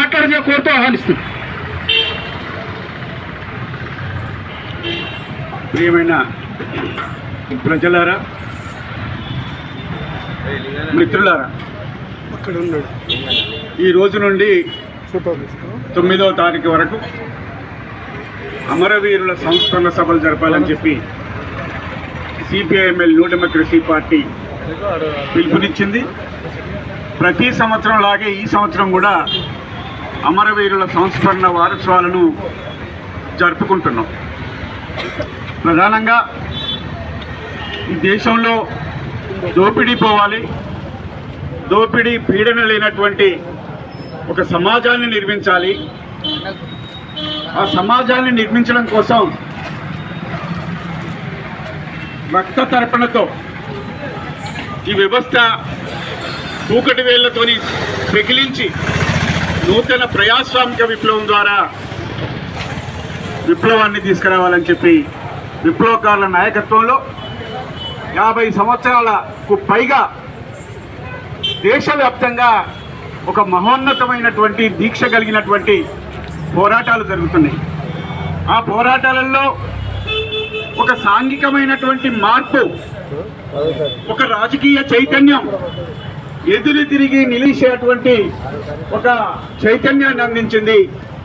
మాట్లాడే కోరుతూ ఆహ్వానిస్తుంది. ప్రియమైన ప్రజలారా, మిత్రులారా, ఈ రోజు నుండి 9వ తారీఖు వరకు అమరవీరుల సంస్మరణ సభలు జరపాలని చెప్పి సిపిఐఎంఎల్ న్యూ డెమోక్రసీ పార్టీ పిలుపునిచ్చింది. ప్రతి సంవత్సరం లాగే ఈ సంవత్సరం కూడా అమరవీరుల సంస్మరణ వారోత్సవాలను జరుపుకుంటున్నాం. ప్రధానంగా ఈ దేశంలో దోపిడీ పోవాలి, దోపిడీ పీడన లేనటువంటి ఒక సమాజాన్ని నిర్మించాలి. ఆ సమాజాన్ని నిర్మించడం కోసం రక్త తర్పణతో ఈ వ్యవస్థ కూకటి వేళ్లతోని పెకిలించి నూతన ప్రజాస్వామిక విప్లవం ద్వారా విప్లవాన్ని తీసుకురావాలని చెప్పి విప్లవకారుల నాయకత్వంలో 50 సంవత్సరాలకు పైగా దేశవ్యాప్తంగా ఒక మహోన్నతమైనటువంటి దీక్ష కలిగినటువంటి పోరాటాలు జరుగుతున్నాయి. ఆ పోరాటాలలో ఒక సాంఘికమైనటువంటి మార్పు, ఒక రాజకీయ చైతన్యం ఎదురు తిరిగి నిలిచేటువంటి ఒక చైతన్యాన్ని అందించింది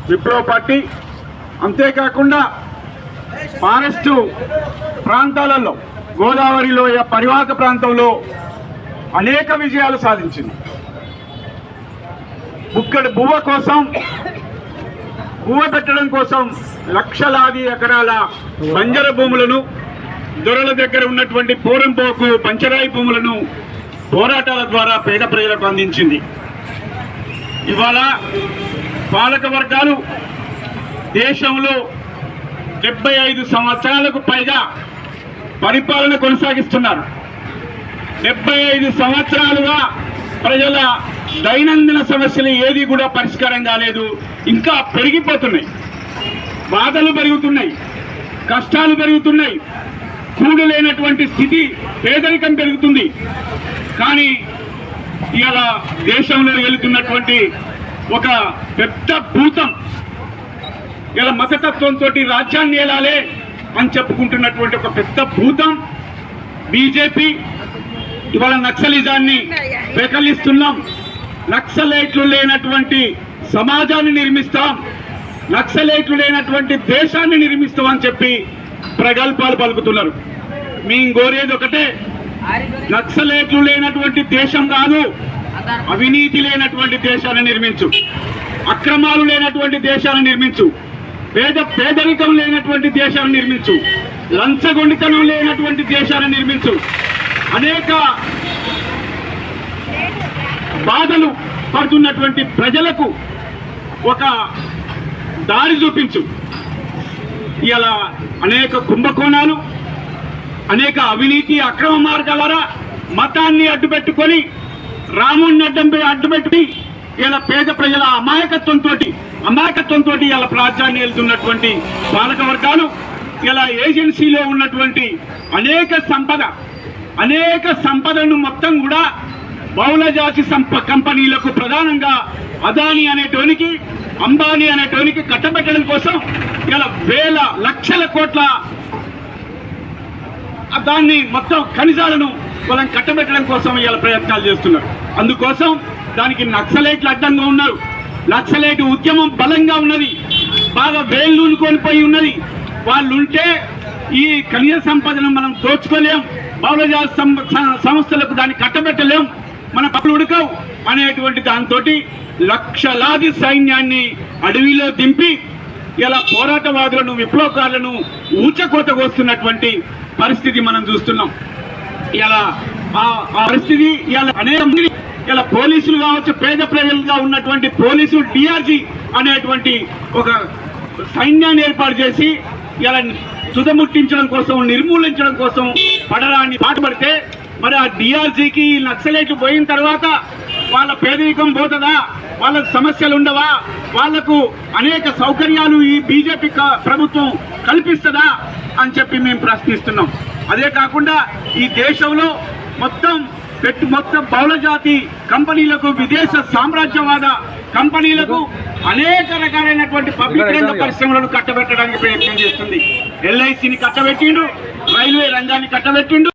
విప్లవ పార్టీ. అంతేకాకుండా ఫారెస్టు ప్రాంతాలలో, గోదావరి లోయ పరివాహక ప్రాంతంలో అనేక విజయాలు సాధించింది. బుక్కడి బువ్వ కోసం, బువ్వ పెట్టడం కోసం లక్షలాది ఎకరాల బంజర భూములను, దొరల దగ్గర ఉన్నటువంటి పోరంపోకు పంచరాయి భూములను పోరాటాల ద్వారా పేద ప్రజలకు అందించింది. ఇవాళ పాలక వర్గాలు దేశంలో 75 సంవత్సరాలకు పైగా పరిపాలన కొనసాగిస్తున్నారు. 75 సంవత్సరాలుగా ప్రజల దైనందిన సమస్యలు ఏది కూడా పరిష్కారం కాలేదు, ఇంకా పెరిగిపోతున్నాయి. బాధలు పెరుగుతున్నాయి, కష్టాలు పెరుగుతున్నాయి, కూడు లేనటువంటి స్థితి, పేదరికం పెరుగుతుంది. కానీ ఇలా దేశంలో వెళుతున్నటువంటి ఒక పెద్ద భూతం, ఇలా మతతత్వంతో రాజ్యాన్ని ఏలాలే అని చెప్పుకుంటున్నటువంటి ఒక పెద్ద భూతం బీజేపీ. ఇవాళ నక్సలిజాన్ని పెకలిస్తున్నాం, నక్సలైట్లు లేనటువంటి సమాజాన్ని నిర్మిస్తాం, నక్సలైట్లు లేనటువంటి దేశాన్ని నిర్మిస్తాం అని చెప్పి ప్రగల్భాలు పలుకుతున్నారు. మేము కోరేది ఒకటే, నక్సలైట్లు లేనటువంటి దేశం కాదు, అవినీతి లేనటువంటి దేశాన్ని నిర్మించు, అక్రమాలు లేనటువంటి దేశాన్ని నిర్మించు, పేదరికం లేనటువంటి దేశాన్ని నిర్మించు, లంచగొండితనం లేనటువంటి దేశాన్ని నిర్మించు, అనేక బాధలు పడుతున్నటువంటి ప్రజలకు ఒక దారి చూపించు. ఇలా అనేక కుంభకోణాలు, అనేక అవినీతి అక్రమ మార్గాల ద్వారా మతాన్ని అడ్డుపెట్టుకొని, రాముణ్ణి అడ్డుపెట్టి ఇలా పేద ప్రజల అమాయకత్వంతో ఇలా రాజ్యాన్ని వెళ్తున్నటువంటి పాలక వర్గాలు, ఇలా ఏజెన్సీలో ఉన్నటువంటి అనేక సంపదను మొత్తం కూడా బహుళజాతి కంపెనీలకు, ప్రధానంగా అదానీ అనేటోనికి, అంబానీ అనేటోనికి కట్టబెట్టడం కోసం ఇలా వేల లక్షల కోట్ల దాన్ని మొత్తం ఖనిజాలను వాళ్ళని కట్టబెట్టడం కోసం ఇలా ప్రయత్నాలు చేస్తున్నారు. అందుకోసం దానికి నక్సలైట్లు అడ్డంగా ఉన్నారు. నక్సలైట్ ఉద్యమం బలంగా ఉన్నది, బాగా వేళ్ళూనుకొని పోయి ఉన్నది. వాళ్ళుంటే ఈ ఖనిజ సంపదను మనం దోచుకోలేం, బహుళజాతి సంస్థలకు దాన్ని కట్టబెట్టలేం, మన పనులు ఉడకవు అనేటువంటి దాంతో లక్షలాది సైన్యాన్ని అడవిలో దింపి ఇలా పోరాటవాదులను, విప్లవకారులను ఊచకోతకొస్తున్నటువంటి పరిస్థితి మనం చూస్తున్నాం. ఇలా ఆ పరిస్థితి ఇలా పోలీసులు కావచ్చు, పేద ప్రజలుగా ఉన్నటువంటి పోలీసులు డిఆర్జీ అనేటువంటి ఒక సైన్యాన్ని ఏర్పాటు చేసి ఇలా తుదముట్టించడం కోసం, నిర్మూలించడం కోసం పడరాన్ని పాటుపడితే, మరి ఆ డిఆర్జీకి నక్సలైట్లు పోయిన తర్వాత వాళ్ళ పేదరికం పోతుందా, వాళ్ళకు సమస్యలు ఉండవా, వాళ్లకు అనేక సౌకర్యాలు ఈ బీజేపీ ప్రభుత్వం కల్పిస్తుందా అని చెప్పి మేము ప్రశ్నిస్తున్నాం. అదే కాకుండా ఈ దేశంలో మొత్తం బహుళజాతి కంపెనీలకు, విదేశ సామ్రాజ్యవాద కంపెనీలకు అనేక రకాలైనటువంటి పబ్లిక్ రంగ పరిశ్రమలను కట్టబెట్టడానికి ప్రయత్నం చేస్తుంది. LICని కట్టబెట్టిండు, రైల్వే రంగాన్ని కట్టబెట్టిండు.